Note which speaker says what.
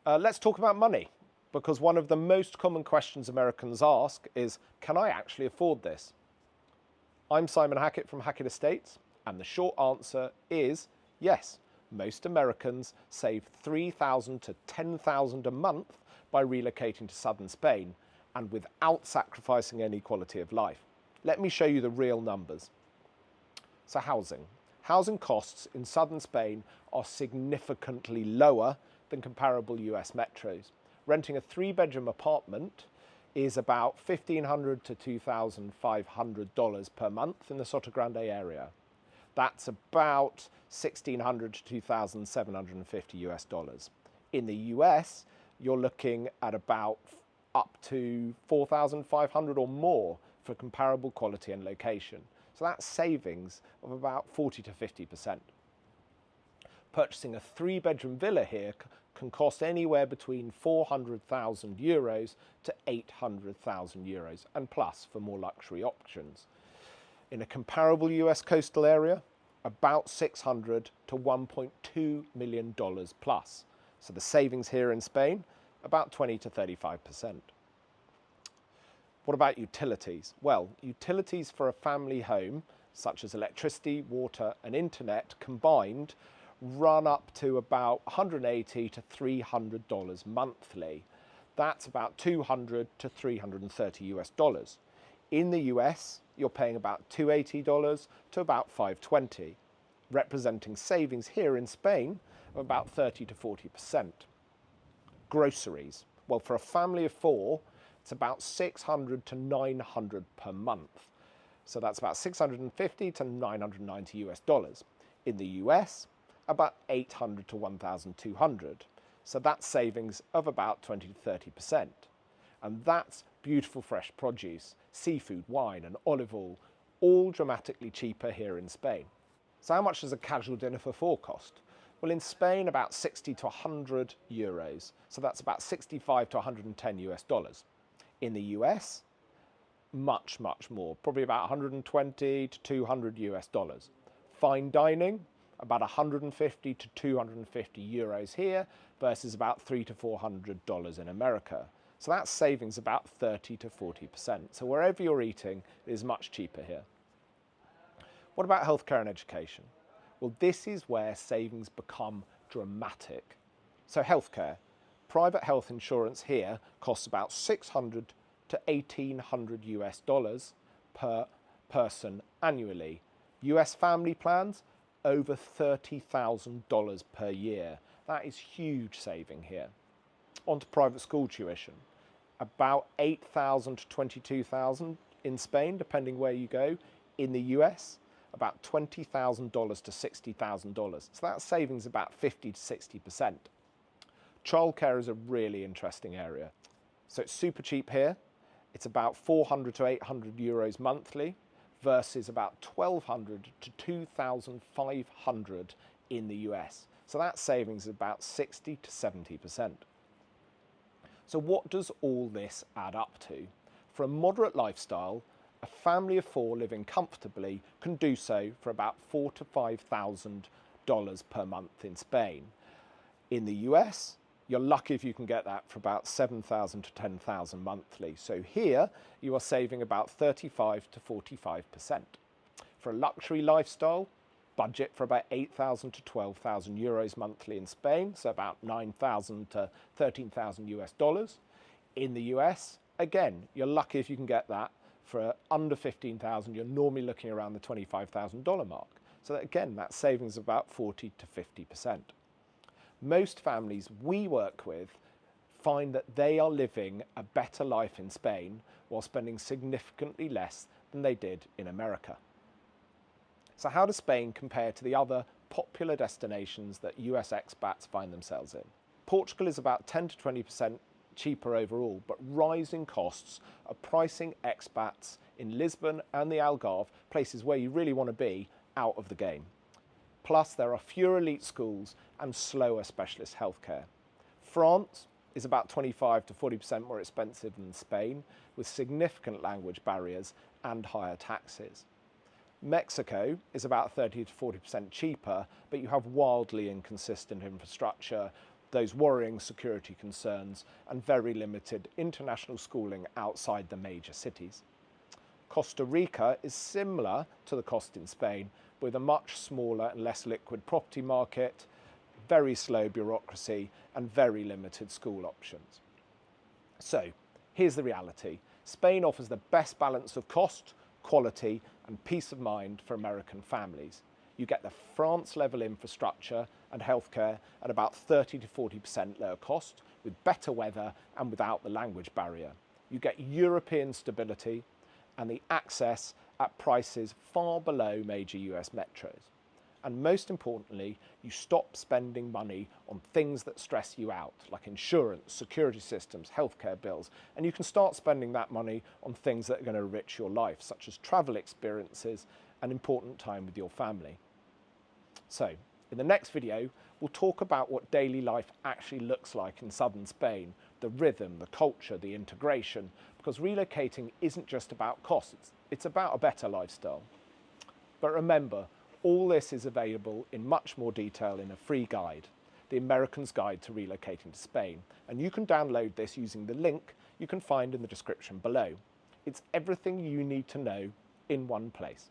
Speaker 1: Let's talk about money, because one of the most common questions Americans ask is, can I actually afford this? I'm Simon Hackett from Hackett Estates, and the short answer is yes. Most Americans save $3,000 to $10,000 a month by relocating to southern Spain, and without sacrificing any quality of life. Let me show you the real numbers. So housing. Housing costs in southern Spain are significantly lower than comparable US metros. Renting a 3-bedroom apartment is about $1,500 to $2,500 per month in the Soto Grande area. That's about $1,600 to $2,750 US dollars. In the US, you're looking at about up to $4,500 or more for comparable quality and location. So that's savings of about 40 to 50%. Purchasing a 3-bedroom villa here can cost anywhere between 400,000 euros to 800,000 euros and plus for more luxury options. In a comparable US coastal area, about $600 to $1.2 million plus. So the savings here in Spain, about 20 to 35%. What about utilities? Well, utilities for a family home, such as electricity, water and internet combined, run up to about $180 to $300 monthly. That's about $200 to $330 US dollars. In the US, you're paying about $280 to about $520, representing savings here in Spain of about 30 to 40%. Groceries. Well, for a family of 4, it's about $600 to $900 per month. So that's about $650 to $990 US dollars. In the US, about $800 to $1,200. So that's savings of about 20 to 30%. And that's beautiful fresh produce, seafood, wine and olive oil, all dramatically cheaper here in Spain. So how much does a casual dinner for 4 cost? Well, in Spain, about 60 to 100 euros. So that's about 65 to 110 US dollars. In the US, much, much more, probably about 120 to 200 US dollars. Fine dining, about 150 to 250 euros here versus about $300 to $400 in America. So that's savings about 30 to 40%. So wherever you're eating, it is much cheaper here. What about healthcare and education? Well, this is where savings become dramatic. So healthcare. Private health insurance here costs about $600 to $1,800 US dollars per person annually. US family plans, over $30,000 per year. That is huge saving here. On to private school tuition. About $8,000 to $22,000 in Spain, depending where you go. In the US, about $20,000 to $60,000. So that savings about 50 to 60%. Childcare is a really interesting area. So it's super cheap here. It's about 400 to 800 euros monthly versus about 1,200 to 2,500 in the US. So that savings is about 60 to 70%. So what does all this add up to? For a moderate lifestyle, a family of 4 living comfortably can do so for about $4,000 to $5,000 per month in Spain. In the US, you're lucky if you can get that for about $7,000 to $10,000 monthly. So here you are saving about 35 to 45%. For a luxury lifestyle, budget for about 8,000 to 12,000 euros monthly in Spain, so about 9,000 to 13,000 US dollars. In the US, again, you're lucky if you can get that for under 15,000. You're normally looking around the $25,000 mark. So again, that savings of about 40 to 50%. Most families we work with find that they are living a better life in Spain while spending significantly less than they did in America. So how does Spain compare to the other popular destinations that US expats find themselves in? Portugal is about 10 to 20% cheaper overall, but rising costs are pricing expats in Lisbon and the Algarve, places where you really want to be, out of the game. Plus, there are fewer elite schools and slower specialist healthcare. France is about 25 to 40% more expensive than Spain, with significant language barriers and higher taxes. Mexico is about 30 to 40% cheaper, but you have wildly inconsistent infrastructure, those worrying security concerns and very limited international schooling outside the major cities. Costa Rica is similar to the cost in Spain, with a much smaller and less liquid property market, very slow bureaucracy and very limited school options. So here's the reality. Spain offers the best balance of cost, quality and peace of mind for American families. You get the France-level infrastructure and healthcare at about 30 to 40% lower cost, with better weather and without the language barrier. You get European stability and the access at prices far below major US metros. And most importantly, you stop spending money on things that stress you out, like insurance, security systems, healthcare bills, and you can start spending that money on things that are going to enrich your life, such as travel experiences and important time with your family. So, in the next video, we'll talk about what daily life actually looks like in southern Spain, the rhythm, the culture, the integration, because relocating isn't just about costs, it's about a better lifestyle. But remember, all this is available in much more detail in a free guide, The American's Guide to Relocating to Spain, and you can download this using the link you can find in the description below. It's everything you need to know in one place.